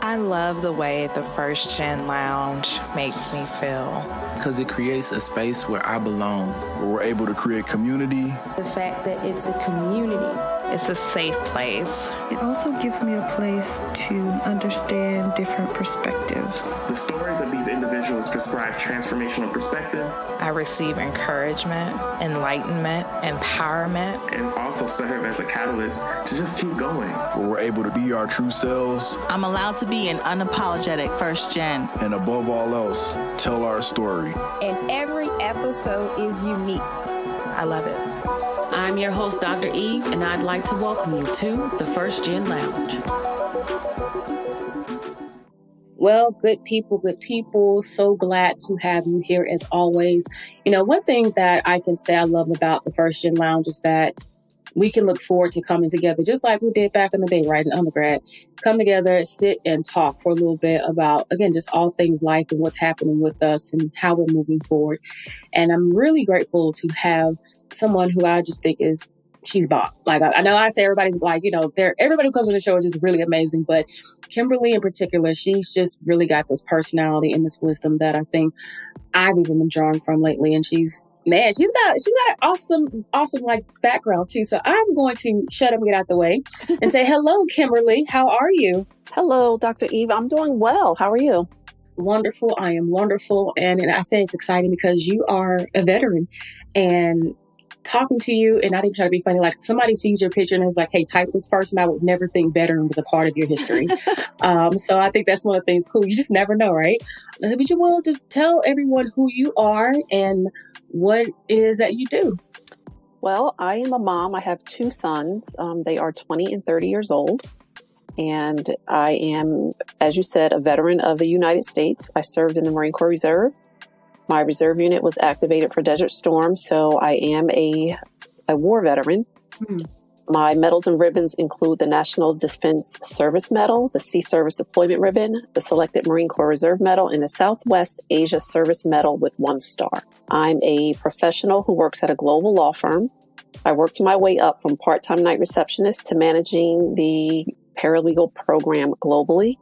I love the way the First Gen Lounge makes me feel. Because it creates a space where I belong. Where we're able to create community. The fact that it's a community. It's a safe place. It also gives me a place to understand different perspectives. The stories of these individuals prescribe transformational perspective. I receive encouragement, enlightenment, empowerment. And also serve as a catalyst to just keep going. Where we're able to be our true selves. I'm allowed to be an unapologetic first gen. And above all else, tell our story. And every episode is unique. I love it. I'm your host, Dr. Eve, and I'd like to welcome you to the First Gen Lounge. Well, good people, so glad to have you here as always. You know, one thing that I can say I love about the First Gen Lounge is that we can look forward to coming together, just like we did back in the day, right, in undergrad. Come together, sit and talk for a little bit about, again, just all things life and what's happening with us and how we're moving forward. And I'm really grateful to have someone who I just think she's bomb. Like, I know I say everybody's like, everybody who comes on the show is just really amazing, but Kimberly in particular, she's just really got this personality and this wisdom that I think I've even been drawing from lately. And she's got an awesome like background too. So I'm going to shut up and get out the way and say, hello, Kimberly. How are you? Hello, Dr. Eve. I'm doing well. How are you? Wonderful. I am wonderful. And I say it's exciting because you are a veteran, and talking to you, and not even trying to be funny, like if somebody sees your picture and is like, hey, type this person, I would never think veteran was a part of your history. So I think that's one of the things cool. You just never know, right? But you will just tell everyone who you are and what it is that you do. Well, I am a mom. I have two sons. They are 20 and 30 years old. And I am, as you said, a veteran of the United States. I served in the Marine Corps Reserve. My reserve unit was activated for Desert Storm, so I am a war veteran. My medals and ribbons include the National Defense Service Medal, the Sea Service Deployment Ribbon, the Selected Marine Corps Reserve Medal, and the Southwest Asia Service Medal with 1 star. I'm a professional who works at a global law firm. I worked my way up from part-time night receptionist to managing the paralegal program globally.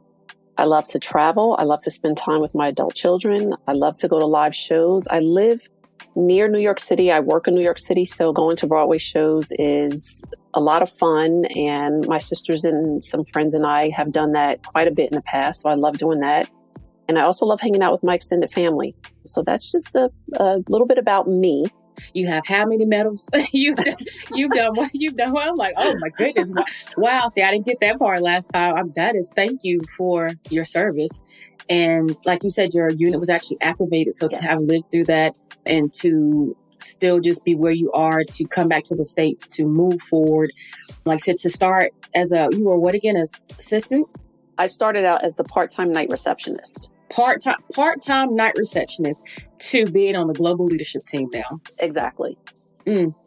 I love to travel. I love to spend time with my adult children. I love to go to live shows. I live near New York City. I work in New York City, so going to Broadway shows is a lot of fun. And my sisters and some friends and I have done that quite a bit in the past, so I love doing that. And I also love hanging out with my extended family. So that's just a little bit about me. You have how many medals? You've done what you've done. Well, I'm like, oh my goodness. Wow. See, I didn't get that part last time. Thank you for your service. And like you said, your unit was actually activated. So yes. To have lived through that and to still just be where you are, to come back to the States, to move forward. Like I said, to start you were what again, assistant? I started out as the part-time night receptionist. Part-time night receptionist to being on the global leadership team now. Exactly.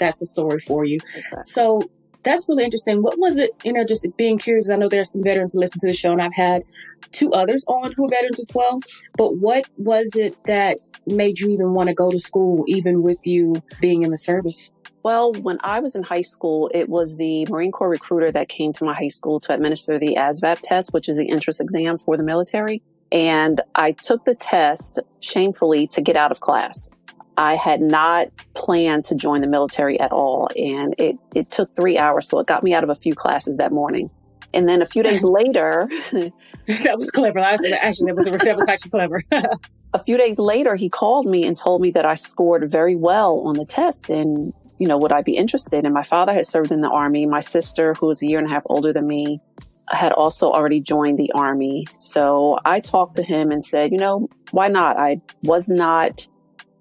That's a story for you. Exactly. So that's really interesting. What was it, just being curious, I know there are some veterans who listen to the show, and I've had 2 others on who are veterans as well. But what was it that made you even want to go to school, even with you being in the service? Well, when I was in high school, it was the Marine Corps recruiter that came to my high school to administer the ASVAB test, which is the entrance exam for the military. And I took the test shamefully to get out of class. I had not planned to join the military at all. And it took 3 hours. So it got me out of a few classes that morning. And then a few days later, that was clever. That was actually clever. A few days later, he called me and told me that I scored very well on the test. And, would I be interested? And my father had served in the Army. My sister, who was a year and a half older than me, had also already joined the Army. So I talked to him and said, why not? I was not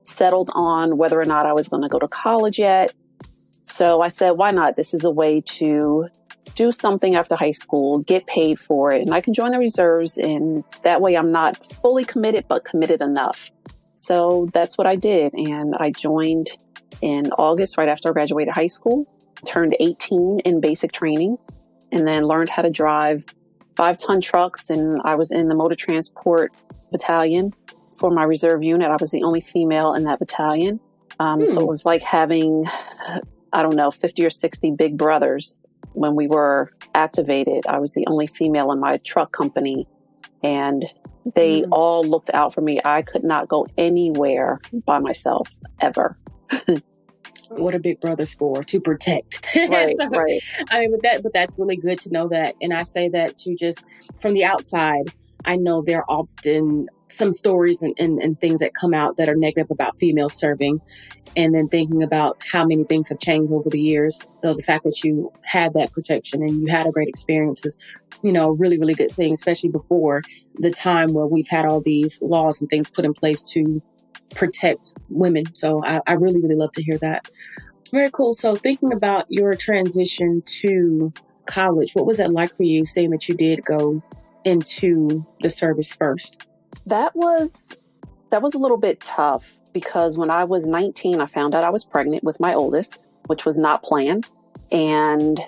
settled on whether or not I was going to go to college yet. So I said, why not? This is a way to do something after high school, get paid for it, and I can join the reserves. And that way I'm not fully committed, but committed enough. So that's what I did. And I joined in August, right after I graduated high school, turned 18 in basic training, and then learned how to drive 5-ton trucks. And I was in the motor transport battalion for my reserve unit. I was the only female in that battalion. So it was like having, 50 or 60 big brothers. When we were activated, I was the only female in my truck company. and they all looked out for me. I could not go anywhere by myself ever. What a big brother's for, to protect. Right, So, right. I mean, but that's really good to know that. And I say that to just from the outside, I know there are often some stories and things that come out that are negative about female serving. And then thinking about how many things have changed over the years. So the fact that you had that protection and you had a great experience is, really, really good thing, especially before the time where we've had all these laws and things put in place to protect women. So I really, really love to hear that. Very cool. So thinking about your transition to college, what was that like for you, saying that you did go into the service first? That was a little bit tough because when I was 19, I found out I was pregnant with my oldest, which was not planned. And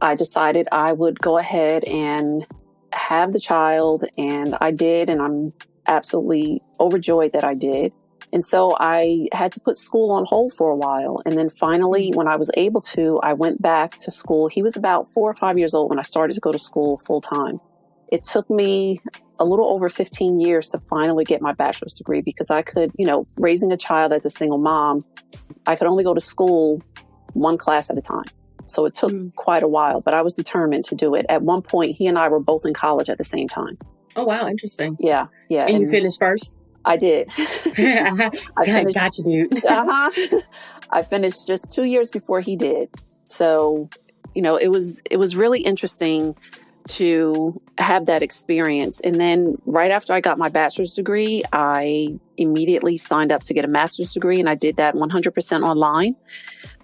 I decided I would go ahead and have the child. And I did. And I'm absolutely overjoyed that I did. And so I had to put school on hold for a while. And then finally, when I was able to, I went back to school. He was about 4 or 5 years old when I started to go to school full time. It took me a little over 15 years to finally get my bachelor's degree because I could, raising a child as a single mom, I could only go to school one class at a time. So it took quite a while, but I was determined to do it. At one point, he and I were both in college at the same time. Oh, wow. Interesting. Yeah. Yeah. And you finished first? I did. I finished, got you, dude. I finished just 2 years before he did. So, it was really interesting to have that experience. And then right after I got my bachelor's degree, I immediately signed up to get a master's degree. And I did that 100% online.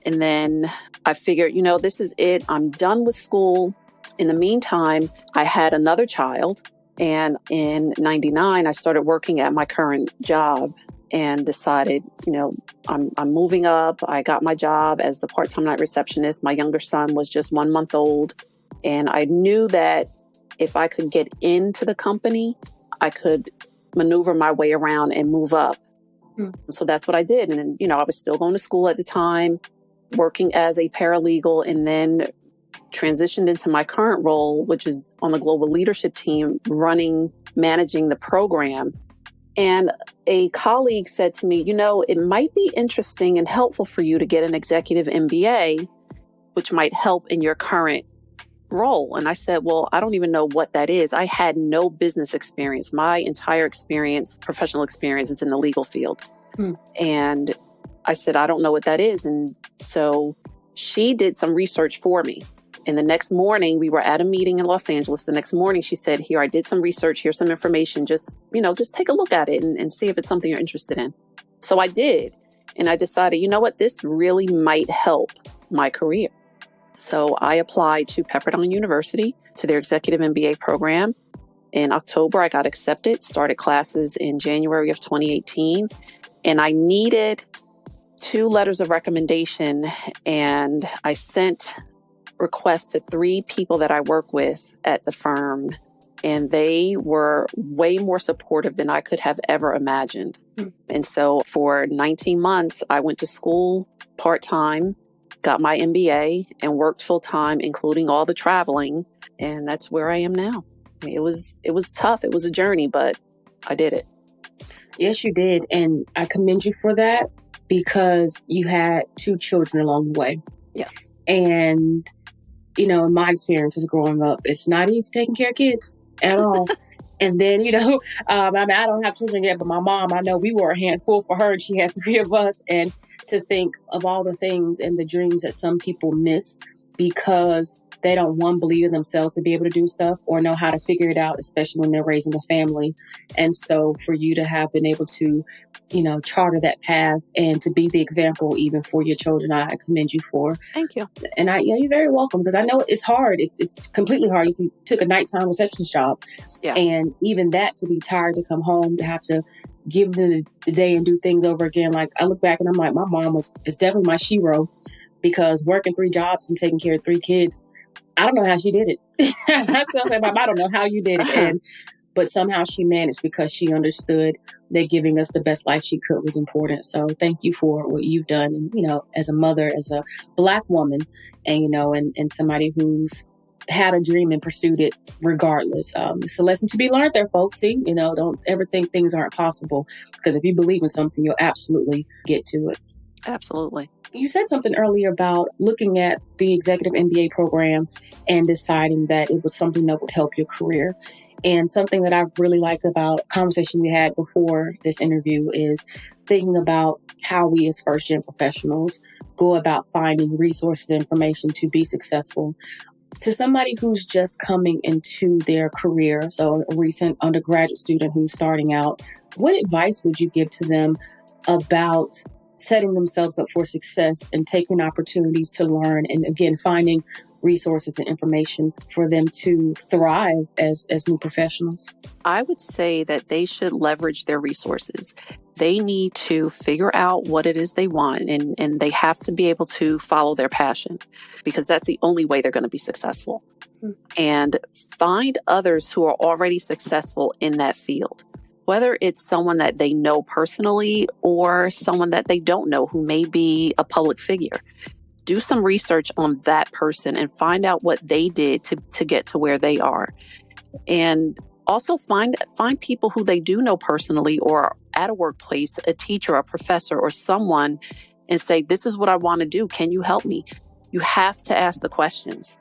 And then I figured, this is it. I'm done with school. In the meantime, I had another child. And in 99, I started working at my current job and decided, I'm moving up. I got my job as the part-time night receptionist. My younger son was just 1 month old. And I knew that if I could get into the company, I could maneuver my way around and move up. So that's what I did. And then, I was still going to school at the time, working as a paralegal, and then transitioned into my current role, which is on the global leadership team, managing the program. And a colleague said to me, it might be interesting and helpful for you to get an executive MBA, which might help in your current role. And I said, well, I don't even know what that is. I had no business experience. My entire professional experience is in the legal field. And I said, I don't know what that is. And so she did some research for me. And the next morning, we were at a meeting in Los Angeles. The next morning, she said, here, I did some research. Here's some information. Just take a look at it and see if it's something you're interested in. So I did. And I decided, this really might help my career. So I applied to Pepperdine University to their executive MBA program. In October, I got accepted, started classes in January of 2018. And I needed 2 letters of recommendation. And I sent requests to 3 people that I work with at the firm, and they were way more supportive than I could have ever imagined. And so for 19 months, I went to school part-time, got my MBA, and worked full-time, including all the traveling. And that's where I am now. It was tough. It was a journey, but I did it. Yes, you did. And I commend you for that because you had 2 children along the way. Yes. And in my experiences growing up, it's not easy taking care of kids at all. And then, I don't have children yet, but my mom, I know we were a handful for her and she had 3 of us. And to think of all the things and the dreams that some people miss because they don't, one, believe in themselves to be able to do stuff or know how to figure it out, especially when they're raising a family. And so for you to have been able to, charter that path and to be the example even for your children, I commend you for. Thank you. And you're very welcome because I know it's hard. It's completely hard. You took a nighttime receptionist job. Yeah. And even that, to be tired to come home, to have to give them the day and do things over again. Like I look back and I'm like, my mom is definitely my shero because working 3 jobs and taking care of 3 kids, I don't know how she did it. I still say, Mom, I don't know how you did it. But somehow she managed because she understood that giving us the best life she could was important. So thank you for what you've done. And, as a mother, as a Black woman, and, and somebody who's had a dream and pursued it regardless. It's a lesson to be learned there, folks. See, don't ever think things aren't possible, because if you believe in something, you'll absolutely get to it. Absolutely. You said something earlier about looking at the executive MBA program and deciding that it was something that would help your career. And something that I really like about a conversation we had before this interview is thinking about how we as first-gen professionals go about finding resources and information to be successful. To somebody who's just coming into their career, so a recent undergraduate student who's starting out, what advice would you give to them about setting themselves up for success and taking opportunities to learn, and again, finding resources and information for them to thrive as new professionals? I would say that they should leverage their resources. They need to figure out what it is they want, and they have to be able to follow their passion, because that's the only way they're going to be successful. And find others who are already successful in that field, whether it's someone that they know personally or someone that they don't know who may be a public figure. Do some research on that person and find out what they did to get to where they are. And also find people who they do know personally or at a workplace, a teacher, a professor, or someone, and say, this is what I want to do. Can you help me? You have to ask the questions.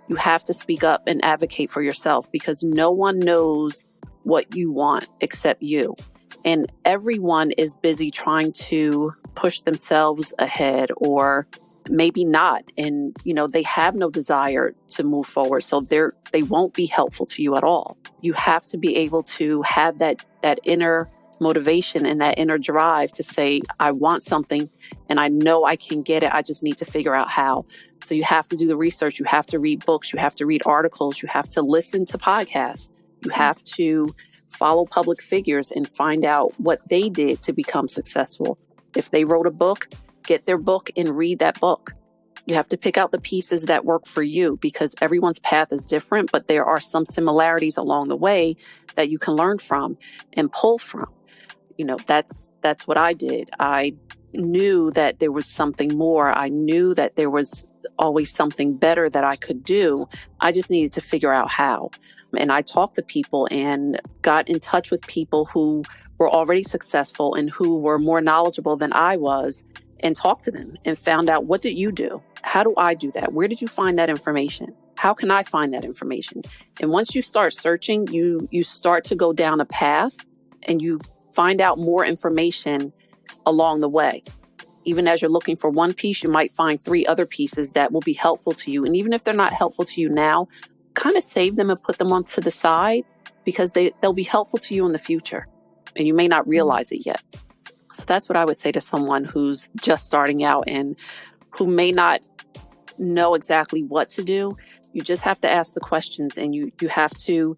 You have to speak up and advocate for yourself, because no one knows what you want except you. And everyone is busy trying to push themselves ahead, or maybe not. And, they have no desire to move forward. So they won't be helpful to you at all. You have to be able to have that inner motivation and that inner drive to say, I want something and I know I can get it. I just need to figure out how. So you have to do the research. You have to read books. You have to read articles. You have to listen to podcasts. You have to follow public figures and find out what they did to become successful. If they wrote a book, get their book and read that book. You have to pick out the pieces that work for you, because everyone's path is different, but there are some similarities along the way that you can learn from and pull from. That's what I did. I knew that there was something more. I knew that there was always something better that I could do. I just needed to figure out how. And I talked to people and got in touch with people who were already successful and who were more knowledgeable than I was, and talked to them and found out, what did you do? How do I do that? Where did you find that information? How can I find that information? And once you start searching, you start to go down a path and you find out more information along the way. Even as you're looking for one piece, you might find 3 other pieces that will be helpful to you. And even if they're not helpful to you now, kind of save them and put them onto the side, because they'll be helpful to you in the future. And you may not realize it yet. So that's what I would say to someone who's just starting out and who may not know exactly what to do. You just have to ask the questions, and you have to,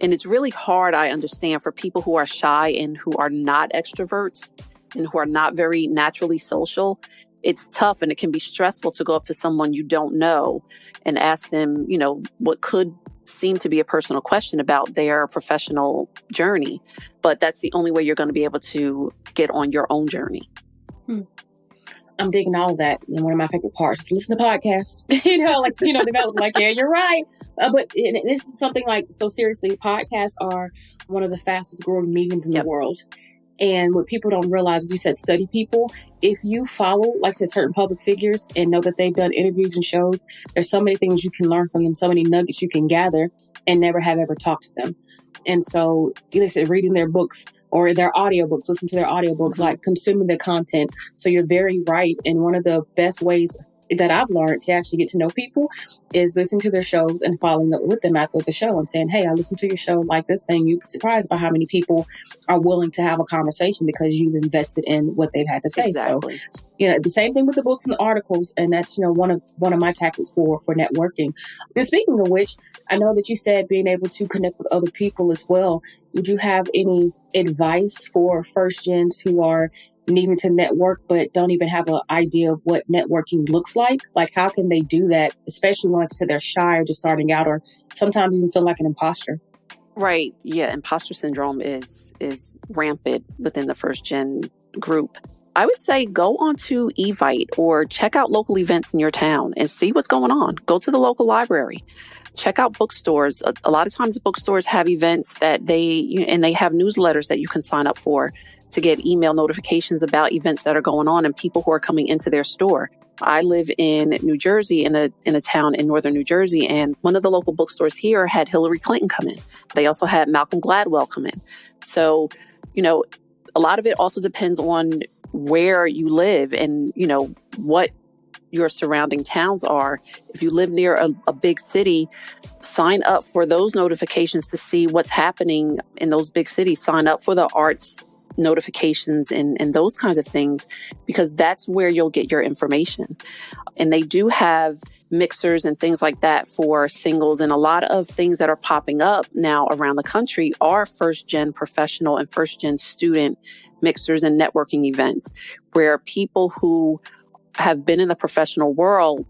and it's really hard, I understand, for people who are shy and who are not extroverts and who are not very naturally social. It's tough, and it can be stressful to go up to someone you don't know and ask them, what could seem to be a personal question about their professional journey. But that's the only way you're going to be able to get on your own journey. I'm digging all of that. And one of my favorite parts is listen to podcasts. Develop like, yeah, you're right. But this is something like, so seriously, podcasts are one of the fastest growing mediums in the world. And what people don't realize, as you said, study people. If you follow, like I said, certain public figures and know that they've done interviews and shows, there's so many things you can learn from them, so many nuggets you can gather and never have ever talked to them. And so, like I said, reading their books or their audiobooks, listen to their audiobooks, like consuming the content. So you're very right. And one of the best ways that I've learned to actually get to know people is listening to their shows and following up with them after the show and saying, hey, I listened to your show, like this thing. You'd be surprised by how many people are willing to have a conversation because you've invested in what they've had to say. Exactly. So, the same thing with the books and the articles. And that's, one of my tactics for networking. But speaking of which, I know that you said being able to connect with other people as well. Would you have any advice for first gens who are needing to network but don't even have an idea of what networking looks like? Like, how can they do that, especially when, like I said, they're shy or just starting out, or sometimes even feel like an imposter? Right. Yeah. Imposter syndrome is rampant within the first gen group. I would say go onto Evite or check out local events in your town and see what's going on. Go to the local library. Check out bookstores. A lot of times bookstores have events that they have newsletters that you can sign up for to get email notifications about events that are going on and people who are coming into their store. I live in New Jersey, in a town in northern New Jersey, and one of the local bookstores here had Hillary Clinton come in. They also had Malcolm Gladwell come in. So, a lot of it also depends on where you live and, what your surrounding towns are. If you live near a big city, sign up for those notifications to see what's happening in those big cities. Sign up for the arts notifications and those kinds of things, because that's where you'll get your information. And they do have mixers and things like that for singles. And a lot of things that are popping up now around the country are first-gen professional and first-gen student mixers and networking events where people who have been in the professional world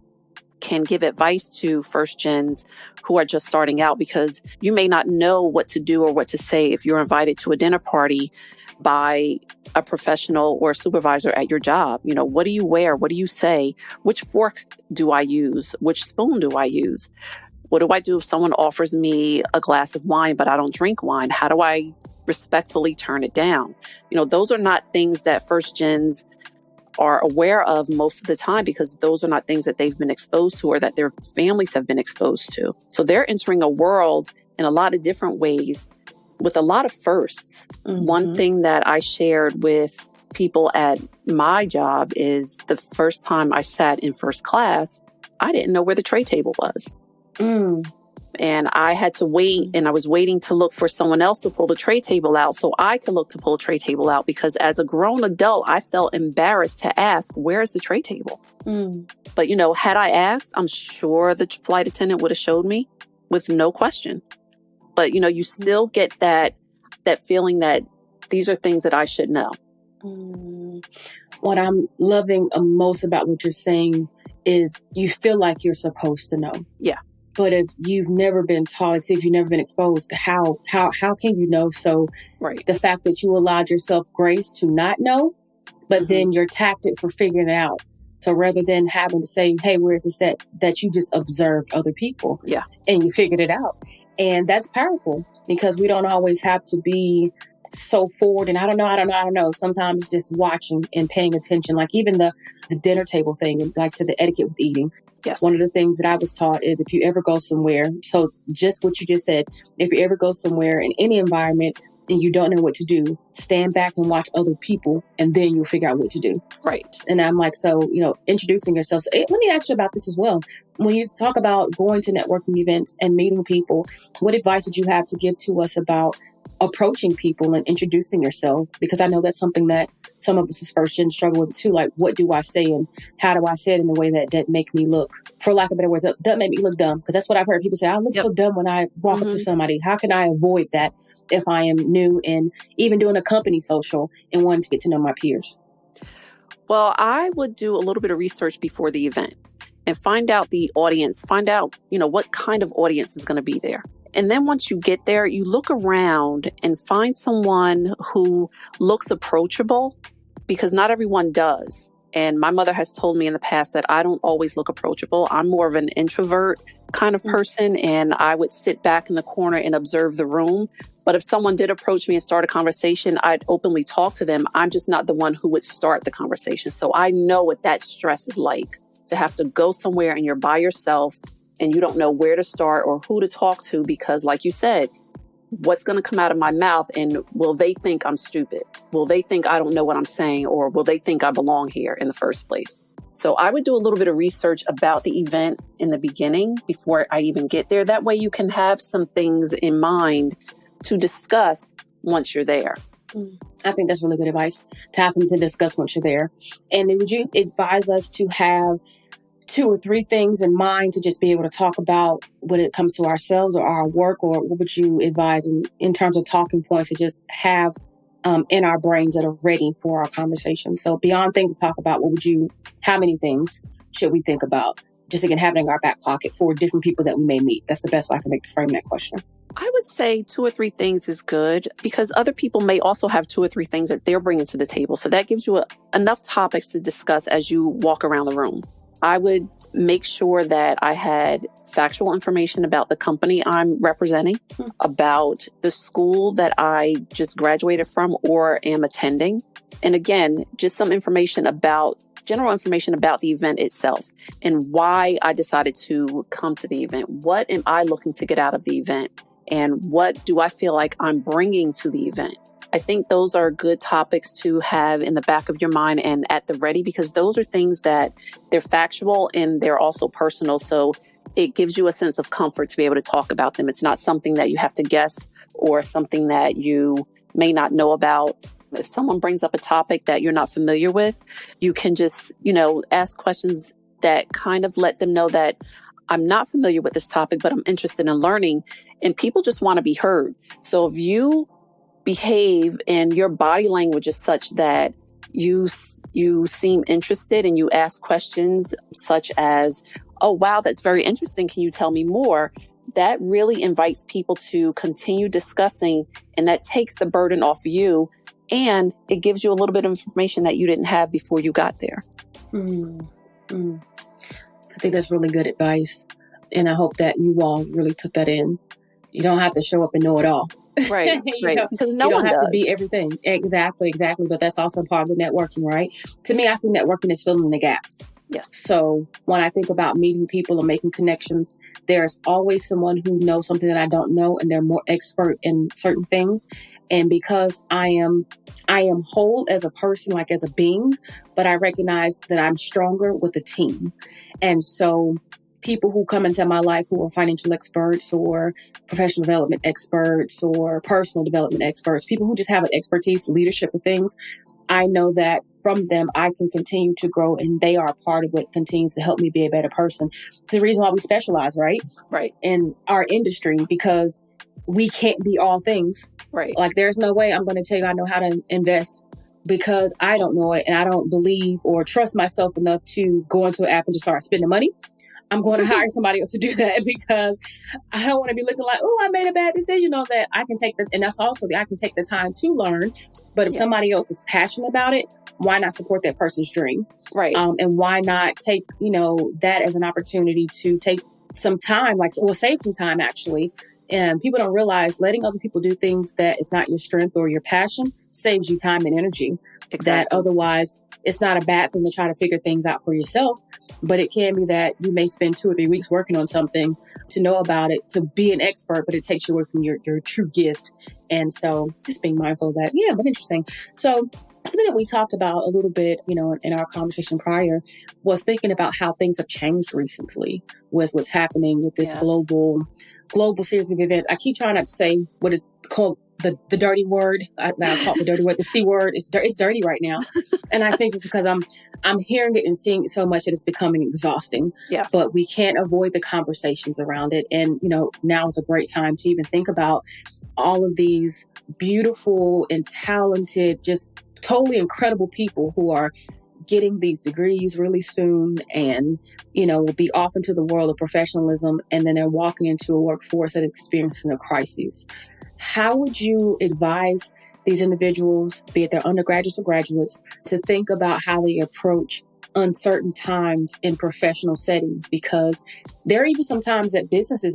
can give advice to first gens who are just starting out, because you may not know what to do or what to say if you're invited to a dinner party by a professional or a supervisor at your job. What do you wear? What do you say? Which fork do I use? Which spoon do I use? What do I do if someone offers me a glass of wine, but I don't drink wine? How do I respectfully turn it down? Those are not things that first gens are aware of most of the time, because those are not things that they've been exposed to or that their families have been exposed to. So they're entering a world in a lot of different ways with a lot of firsts. Mm-hmm. One thing that I shared with people at my job is the first time I sat in first class, I didn't know where the tray table was. And I had to wait, and I was waiting to look for someone else to pull the tray table out so I could look to pull a tray table out, because as a grown adult, I felt embarrassed to ask, where's the tray table? But, had I asked, I'm sure the flight attendant would have showed me with no question. But, you still get that feeling that these are things that I should know. What I'm loving most about what you're saying is you feel like you're supposed to know. Yeah. But if you've never been taught, if you've never been exposed, how can you know? So right. The fact that you allowed yourself grace to not know, but then you're tactic for figuring it out. So rather than having to say, hey, where's this that you just observed other people. Yeah. And you figured it out. And that's powerful, because we don't always have to be so forward. And I don't know. Sometimes it's just watching and paying attention. Like even the dinner table thing, and like to the etiquette with eating. Yes. One of the things that I was taught is if you ever go somewhere, so it's just what you just said, if you ever go somewhere in any environment and you don't know what to do, stand back and watch other people, and then you'll figure out what to do. Right. And I'm like, so, introducing yourself. So, let me ask you about this as well. When you talk about going to networking events and meeting people, what advice would you have to give to us about approaching people and introducing yourself? Because I know that's something that some of us as first gen struggle with too. Like, what do I say and how do I say it in a way that make me look, for lack of better words, doesn't make me look dumb? Because that's what I've heard people say. I look so dumb when I walk up to somebody. How can I avoid that if I am new and even doing a company social and wanting to get to know my peers? Well, I would do a little bit of research before the event and find out the audience, find out, what kind of audience is going to be there. And then once you get there, you look around and find someone who looks approachable, because not everyone does. And my mother has told me in the past that I don't always look approachable. I'm more of an introvert kind of person, and I would sit back in the corner and observe the room. But if someone did approach me and start a conversation, I'd openly talk to them. I'm just not the one who would start the conversation. So I know what that stress is like, to have to go somewhere and you're by yourself and you don't know where to start or who to talk to, because like you said, what's going to come out of my mouth, and will they think I'm stupid? Will they think I don't know what I'm saying, or will they think I belong here in the first place? So I would do a little bit of research about the event in the beginning before I even get there. That way you can have some things in mind to discuss once you're there. I think that's really good advice, to have something to discuss once you're there. And would you advise us to have 2 or 3 things in mind to just be able to talk about when it comes to ourselves or our work? Or what would you advise in terms of talking points to just have in our brains that are ready for our conversation? So beyond things to talk about, how many things should we think about? Just again, having in our back pocket for different people that we may meet. That's the best way I can make to frame that question. I would say 2 or 3 things is good because other people may also have 2 or 3 things that they're bringing to the table. So that gives you enough topics to discuss as you walk around the room. I would make sure that I had factual information about the company I'm representing, about the school that I just graduated from or am attending. And again, just some general information about the event itself and why I decided to come to the event. What am I looking to get out of the event? And what do I feel like I'm bringing to the event? I think those are good topics to have in the back of your mind and at the ready, because those are things that they're factual and they're also personal. So it gives you a sense of comfort to be able to talk about them. It's not something that you have to guess or something that you may not know about. If someone brings up a topic that you're not familiar with, you can just, ask questions that kind of let them know that I'm not familiar with this topic, but I'm interested in learning. And people just want to be heard. So if you behave and your body language is such that you seem interested and you ask questions such as, oh, wow, that's very interesting. Can you tell me more? That really invites people to continue discussing, and that takes the burden off you. And it gives you a little bit of information that you didn't have before you got there. I think that's really good advice. And I hope that you all really took that in. You don't have to show up and know it all. Right, right. Because you don't have to be everything. Exactly. But that's also part of the networking, right? To me, I see networking as filling in the gaps. Yes. So when I think about meeting people and making connections, there's always someone who knows something that I don't know, and they're more expert in certain things. And because I am whole as a person, like as a being, but I recognize that I'm stronger with a team. And so people who come into my life who are financial experts or professional development experts or personal development experts, people who just have an expertise, leadership of things, I know that from them, I can continue to grow, and they are a part of what continues to help me be a better person. The reason why we specialize, right? Right. In our industry, because we can't be all things. Right. Like there's no way I'm going to tell you I know how to invest because I don't know it and I don't believe or trust myself enough to go into an app and just start spending money. I'm going to hire somebody else to do that because I don't want to be looking like, oh, I made a bad decision on that. I can take and that's also I can take the time to learn. But if somebody else is passionate about it, why not support that person's dream? Right. And why not take, that as an opportunity to take some time, save some time actually. And people don't realize letting other people do things that is not your strength or your passion saves you time and energy. Exactly. That otherwise it's not a bad thing to try to figure things out for yourself, but it can be that you may spend 2 or 3 weeks working on something to know about it, to be an expert, but it takes you away from your true gift. And so just being mindful of that. Yeah, but interesting. So something that we talked about a little bit, in our conversation prior was thinking about how things have changed recently with what's happening with this global series of events. I keep trying not to say what is called the dirty word. I call it the dirty word, the C word. It's dirty right now. And I think just because I'm hearing it and seeing it so much that it's becoming exhausting. Yes. But we can't avoid the conversations around it. And, now is a great time to even think about all of these beautiful and talented, just totally incredible people who are getting these degrees really soon and, will be off into the world of professionalism. And then they're walking into a workforce that is experiencing a crisis. How would you advise these individuals, be it their undergraduates or graduates, to think about how they approach uncertain times in professional settings? Because there are even some times that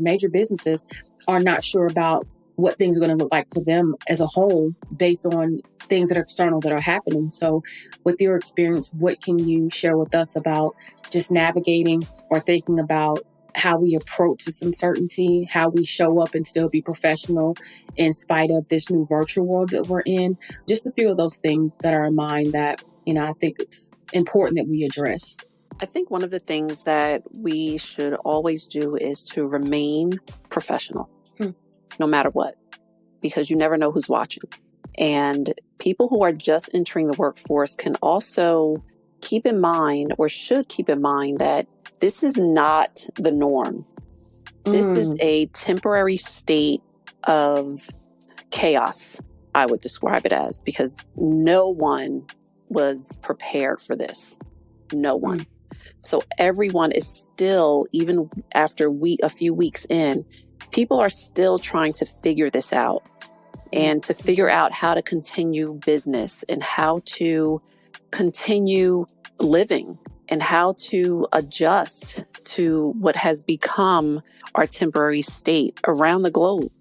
major businesses, are not sure about what things are going to look like for them as a whole based on things that are external that are happening. So with your experience, what can you share with us about just navigating or thinking about how we approach this uncertainty, how we show up and still be professional in spite of this new virtual world that we're in? Just a few of those things that are in mind that, I think it's important that we address. I think one of the things that we should always do is to remain professional, no matter what, because you never know who's watching. And people who are just entering the workforce can also keep in mind, or should keep in mind, that this is not the norm. This is a temporary state of chaos, I would describe it as, because no one was prepared for this. No one. So everyone is still, even after a few weeks in, people are still trying to figure this out and to figure out how to continue business and how to continue living and how to adjust to what has become our temporary state around the globe.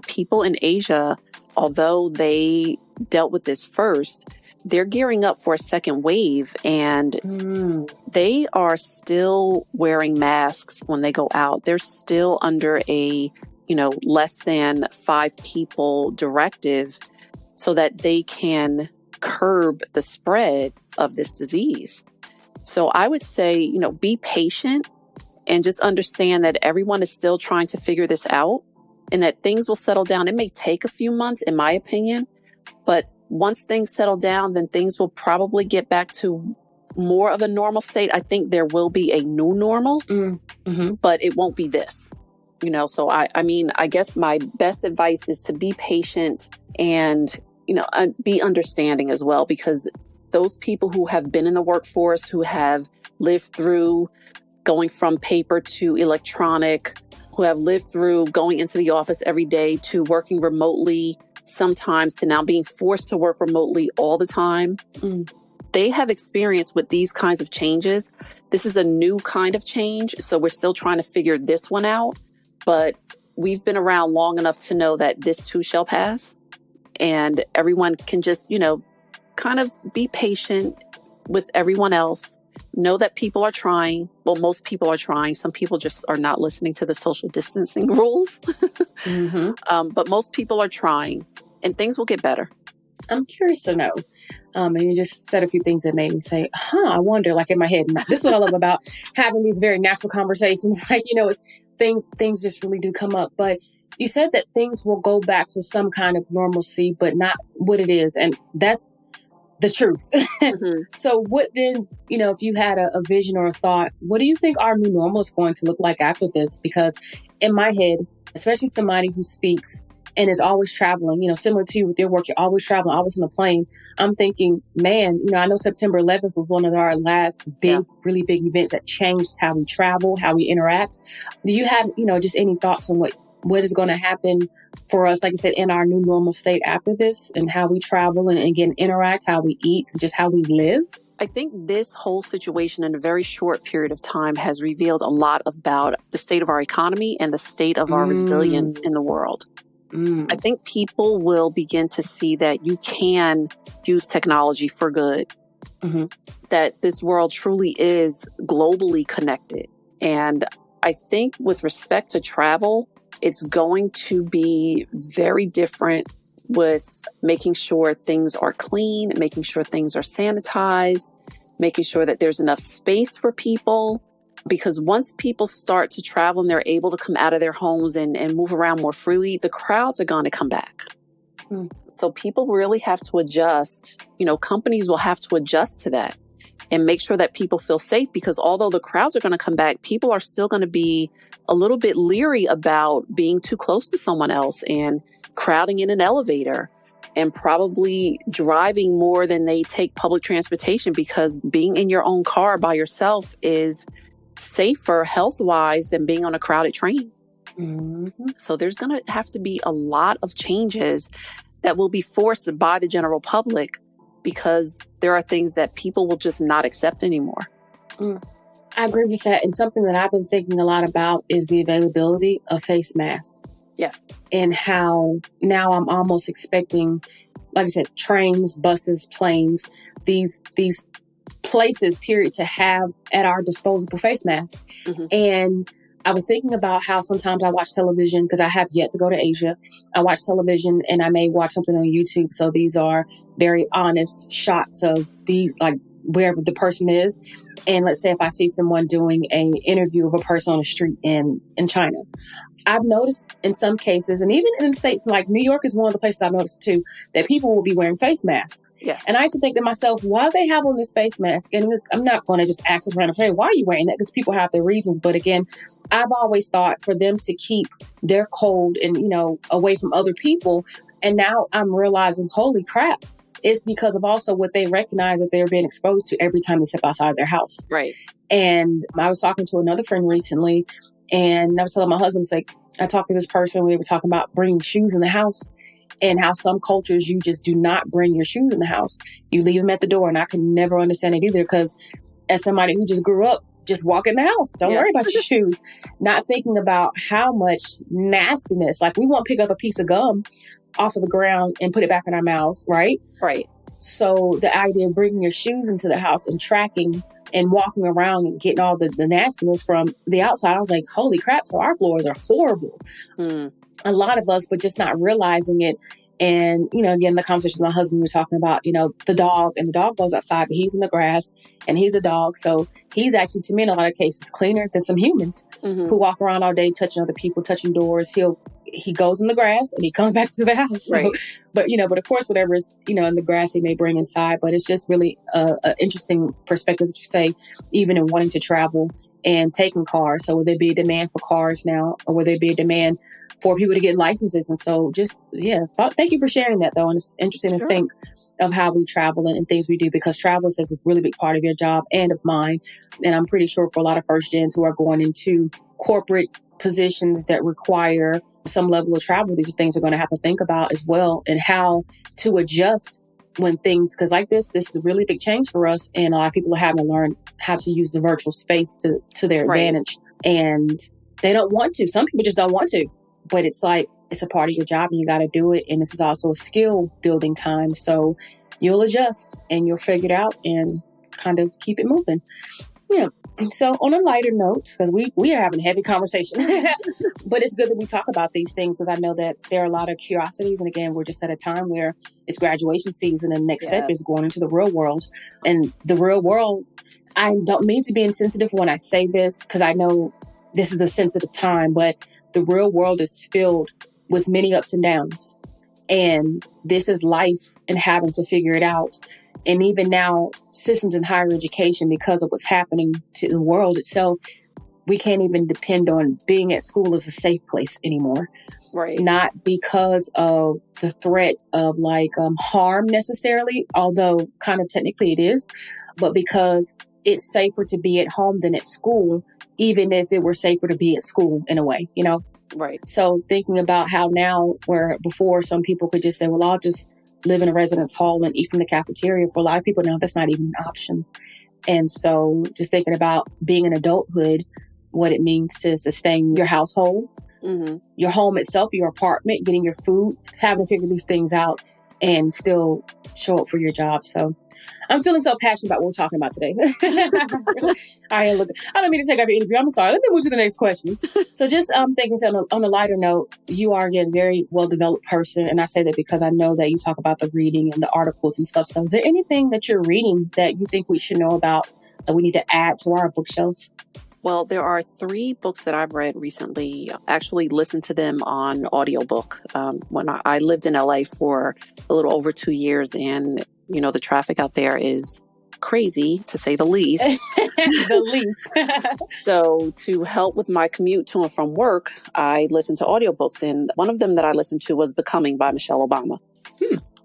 People in Asia, although they dealt with this first, they're gearing up for a second wave, and they are still wearing masks when they go out. They're still under a, less than 5 people directive so that they can curb the spread of this disease. So I would say, be patient and just understand that everyone is still trying to figure this out and that things will settle down. It may take a few months, in my opinion, but once things settle down, then things will probably get back to more of a normal state. I think there will be a new normal, but it won't be this, So I guess my best advice is to be patient and, be understanding as well, because those people who have been in the workforce, who have lived through going from paper to electronic, who have lived through going into the office every day to working remotely, sometimes to now being forced to work remotely all the time. They have experience with these kinds of changes. This is a new kind of change, so we're still trying to figure this one out. But we've been around long enough to know that this too shall pass. And everyone can just, kind of be patient with everyone else. Know that people are trying. Well, most people are trying. Some people just are not listening to the social distancing rules. But most people are trying, and things will get better. I'm curious to know. And you just said a few things that made me say, I wonder, like in my head. This is what I love about having these very natural conversations. It's things just really do come up. But you said that things will go back to some kind of normalcy, but not what it is. And that's the truth. So what then, if you had a vision or a thought, what do you think our new normal is going to look like after this? Because in my head, especially somebody who speaks and is always traveling, similar to you with your work, you're always traveling, always on a plane. I'm thinking, man, I know September 11th was one of our last really big events that changed how we travel, how we interact. Do you have, just any thoughts on what is going to happen for us, like you said, in our new normal state after this, and how we travel and again, interact, how we eat, just how we live? I think this whole situation in a very short period of time has revealed a lot about the state of our economy and the state of our resilience in the world. I think people will begin to see that you can use technology for good, that this world truly is globally connected. And I think with respect to travel, it's going to be very different with making sure things are clean, making sure things are sanitized, making sure that there's enough space for people. Because once people start to travel and they're able to come out of their homes and move around more freely, the crowds are going to come back. So people really have to adjust. Companies will have to adjust to that and make sure that people feel safe, because although the crowds are going to come back, people are still going to be a little bit leery about being too close to someone else and crowding in an elevator and probably driving more than they take public transportation, because being in your own car by yourself is safer health-wise than being on a crowded train. So there's going to have to be a lot of changes that will be forced by the general public, because there are things that people will just not accept anymore. I agree with that. And something that I've been thinking a lot about is the availability of face masks. Yes. And how now I'm almost expecting, like I said, trains, buses, planes, these places, period, to have at our disposable face masks. And I was thinking about how sometimes I watch television, because I have yet to go to Asia. I watch television and I may watch something on YouTube. So these are very honest shots of these, like wherever the person is. And let's say if I see someone doing an interview of a person on the street in China, I've noticed in some cases, and even in states like New York is one of the places I've noticed too, that people will be wearing face masks. Yes. And I used to think to myself, why do they have on this face mask? And I'm not going to just ask this random person, why are you wearing that? Because people have their reasons. But again, I've always thought for them to keep their cold and, away from other people. And now I'm realizing, holy crap, it's because of also what they recognize that they're being exposed to every time they step outside their house. Right. And I was talking to another friend recently, and I was telling my husband, like, I talked to this person, we were talking about bringing shoes in the house and how some cultures you just do not bring your shoes in the house. You leave them at the door. And I could never understand it either, because as somebody who just grew up, just walk in the house. Don't worry about your shoes. Not thinking about how much nastiness, like we won't pick up a piece of gum off of the ground and put it back in our mouths, right? Right. So the idea of bringing your shoes into the house and tracking and walking around and getting all the nastiness from the outside, I was like, holy crap. So our floors are horrible. A lot of us, but just not realizing it. And, you know, again, the conversation with my husband, we were talking about, you know, the dog, and the dog goes outside, but he's in the grass and he's a dog. So he's actually, to me, in a lot of cases, cleaner than some humans who walk around all day, touching other people, touching doors. He goes in the grass and he comes back to the house. So, but of course, whatever is, in the grass he may bring inside, but it's just really an interesting perspective that you say, even in wanting to travel and taking cars. So would there be a demand for cars now, or would there be a demand for people to get licenses? And so thank you for sharing that, though. And it's interesting to think of how we travel and things we do, because travel is a really big part of your job and of mine. And I'm pretty sure for a lot of first gens who are going into corporate positions that require some level of travel, these are things they're going to have to think about as well, and how to adjust when things, because like this is a really big change for us. And a lot of people are having to learn how to use the virtual space to their advantage. And they don't want to. Some people just don't want to. But it's like, it's a part of your job and you got to do it. And this is also a skill building time. So you'll adjust and you'll figure it out and kind of keep it moving. Yeah. So on a lighter note, because we are having a heavy conversation, but it's good that we talk about these things, because I know that there are a lot of curiosities. And again, we're just at a time where it's graduation season and the next step is going into the real world. And the real world, I don't mean to be insensitive when I say this, because I know this is a sensitive time, but the real world is filled with many ups and downs. And this is life and having to figure it out. And even now, systems in higher education, because of what's happening to the world itself, we can't even depend on being at school as a safe place anymore. Right. Not because of the threat of harm necessarily, although kind of technically it is, but because it's safer to be at home than at school, even if it were safer to be at school in a way, Right. So thinking about how now, where before some people could just say, well, I'll just live in a residence hall and eat from the cafeteria. For a lot of people now, that's not even an option. And so just thinking about being in adulthood, what it means to sustain your household, your home itself, your apartment, getting your food, having to figure these things out and still show up for your job. So I'm feeling so passionate about what we're talking about today. I don't mean to take up your interview. I'm sorry. Let me move to the next questions. So just thinking on a lighter note, you are, again, very well-developed person. And I say that because I know that you talk about the reading and the articles and stuff. So is there anything that you're reading that you think we should know about that we need to add to our bookshelves? Well, there are 3 books that I've read recently. Actually listened to them on audiobook. When I lived in LA for a little over 2 years, and the traffic out there is crazy, to say the least. The least. So to help with my commute to and from work, I listened to audiobooks. And one of them that I listened to was Becoming by Michelle Obama.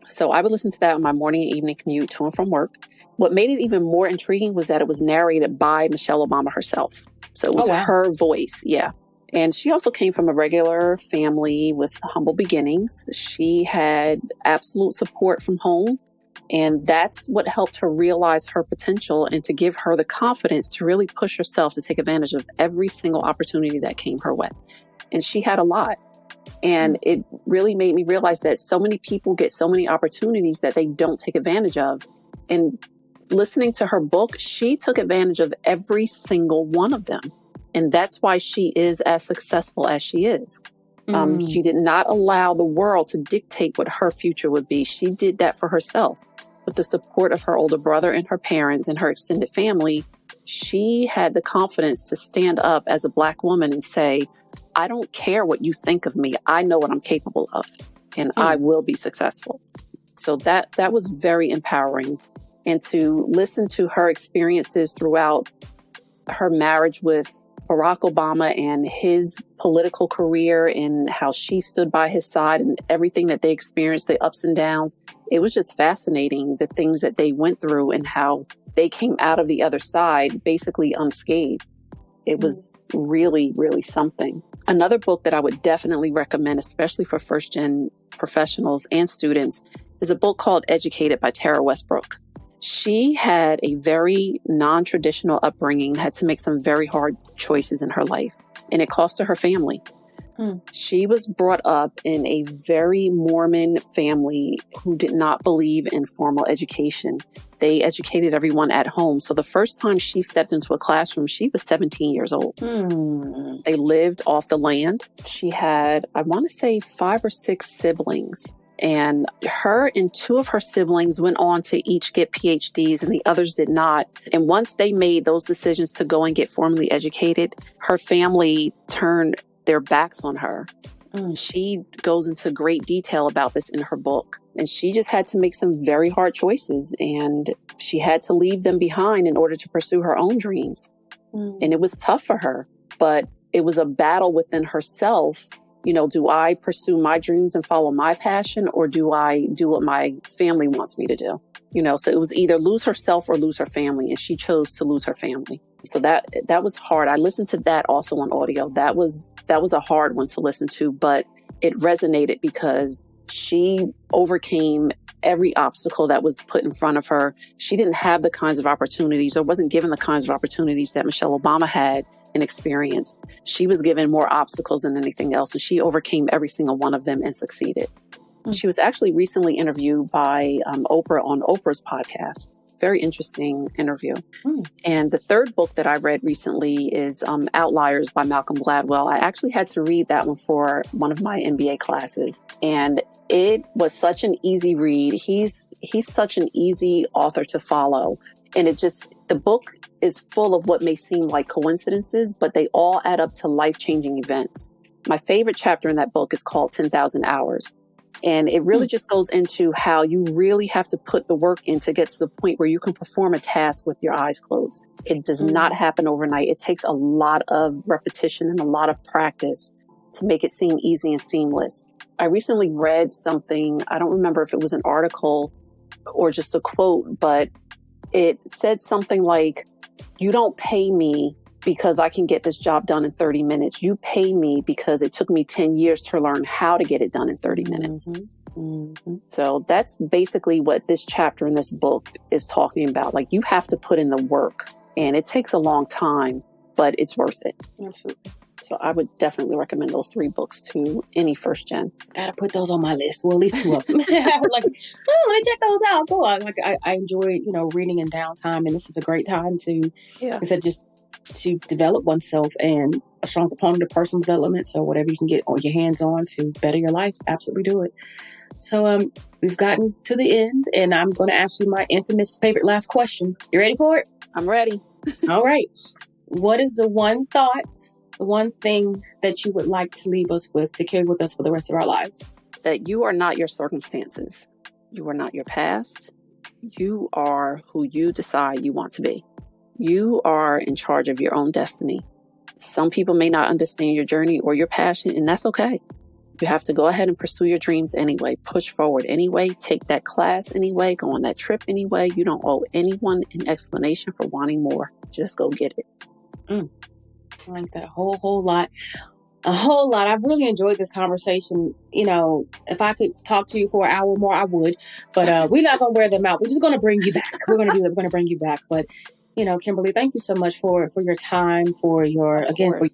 So I would listen to that on my morning and evening commute to and from work. What made it even more intriguing was that it was narrated by Michelle Obama herself. So it was her voice. Yeah. And she also came from a regular family with humble beginnings. She had absolute support from home. And that's what helped her realize her potential and to give her the confidence to really push herself to take advantage of every single opportunity that came her way. And she had a lot. And it really made me realize that so many people get so many opportunities that they don't take advantage of. And listening to her book, she took advantage of every single one of them. And that's why she is as successful as she is. She did not allow the world to dictate what her future would be. She did that for herself. With the support of her older brother and her parents and her extended family, she had the confidence to stand up as a Black woman and say, I don't care what you think of me. I know what I'm capable of, and I will be successful. So that was very empowering. And to listen to her experiences throughout her marriage with Barack Obama and his political career and how she stood by his side and everything that they experienced, the ups and downs. It was just fascinating, the things that they went through and how they came out of the other side basically unscathed. It was really, really something. Another book that I would definitely recommend, especially for first-gen professionals and students, is a book called Educated by Tara Westbrook. She had a very non-traditional upbringing, had to make some very hard choices in her life, and it cost her family. She was brought up in a very Mormon family who did not believe in formal education. They educated everyone at home. So the first time she stepped into a classroom, she was 17 years old. They lived off the land. She had, I want to say, 5 or 6 siblings. And her and 2 of her siblings went on to each get PhDs and the others did not. And once they made those decisions to go and get formally educated, her family turned their backs on her. She goes into great detail about this in her book. And she just had to make some very hard choices. And she had to leave them behind in order to pursue her own dreams. And it was tough for her, but it was a battle within herself. You know, do I pursue my dreams and follow my passion, or do I do what my family wants me to do? You know, so it was either lose herself or lose her family. And she chose to lose her family. So that was hard. I listened to that also on audio. That was a hard one to listen to, but it resonated because she overcame every obstacle that was put in front of her. She didn't have the kinds of opportunities, or wasn't given the kinds of opportunities that Michelle Obama had and experienced. She was given more obstacles than anything else, and she overcame every single one of them and succeeded. She was actually recently interviewed by Oprah on Oprah's podcast. Very interesting interview. And the third book that I read recently is Outliers by Malcolm Gladwell. I actually had to read that one for one of my MBA classes. And it was such an easy read. He's such an easy author to follow. And the book is full of what may seem like coincidences, but they all add up to life-changing events. My favorite chapter in that book is called 10,000 Hours. And it really just goes into how you really have to put the work in to get to the point where you can perform a task with your eyes closed. It does not happen overnight. It takes a lot of repetition and a lot of practice to make it seem easy and seamless. I recently read something, I don't remember if it was an article or just a quote, but it said something like, you don't pay me because I can get this job done in 30 minutes. You pay me because it took me 10 years to learn how to get it done in 30 minutes. So that's basically what this chapter in this book is talking about. Like, you have to put in the work, and it takes a long time, but it's worth it. Absolutely. So I would definitely recommend those 3 books to any first gen. Gotta put those on my list. Well, at least 2 of them. I was like, oh, let me check those out. Cool. I enjoy, reading in downtime, and this is a great time to, like I said, just to develop oneself, and a strong proponent of personal development. So whatever you can get your hands on to better your life, absolutely do it. So we've gotten to the end, and I'm going to ask you my infamous favorite last question. You ready for it? I'm ready. All right. What is the one thought, the one thing that you would like to leave us with, to carry with us for the rest of our lives? That you are not your circumstances. You are not your past. You are who you decide you want to be. You are in charge of your own destiny. Some people may not understand your journey or your passion, and that's okay. You have to go ahead and pursue your dreams anyway. Push forward anyway. Take that class anyway. Go on that trip anyway. You don't owe anyone an explanation for wanting more. Just go get it. I like that a whole lot. A whole lot. I've really enjoyed this conversation. If I could talk to you for an hour more, I would. But we're not going to wear them out. We're just going to bring you back. We're going to do that. We're going to bring you back. But Kimberly, thank you so much for your time, for your, again, for,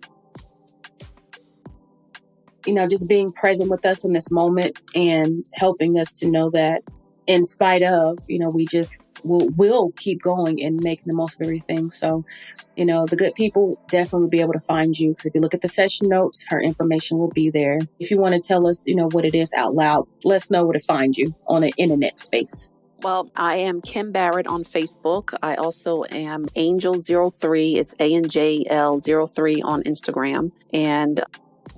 just being present with us in this moment and helping us to know that in spite of, we just will keep going and making the most of everything. So, the good people definitely will be able to find you, because if you look at the session notes, her information will be there. If you want to tell us, what it is out loud, let us know where to find you on the internet space. Well, I am Kim Barrett on Facebook. I also am Angel03. It's ANJL03 on Instagram. And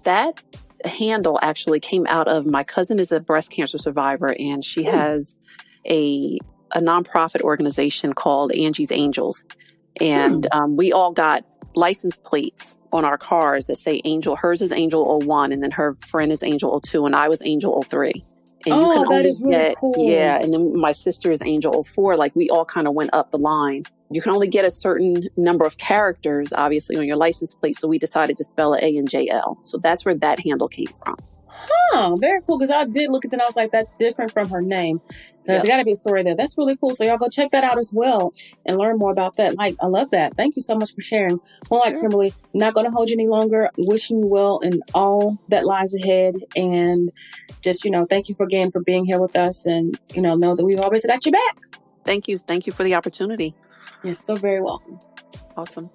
that handle actually came out of, my cousin is a breast cancer survivor, and she has a nonprofit organization called Angie's Angels. And we all got license plates on our cars that say Angel. Hers is Angel 01, and then her friend is Angel 02, and I was Angel 03. And you can that only is really cool. Yeah, and then my sister is Angel 04. Like, we all kind of went up the line. You can only get a certain number of characters, obviously, on your license plate. So we decided to spell it ANJL. So that's where that handle came from. Oh, very cool. Because I did look at that and I was like, that's different from her name. There's got to be a story there. That's really cool. So y'all go check that out as well and learn more about that. Like, I love that. Thank you so much for sharing. Well, like, Kimberly, not going to hold you any longer. Wishing you well in all that lies ahead. And just, thank you again for being here with us. And, know that we've always got your back. Thank you. Thank you for the opportunity. You're so very welcome. Awesome.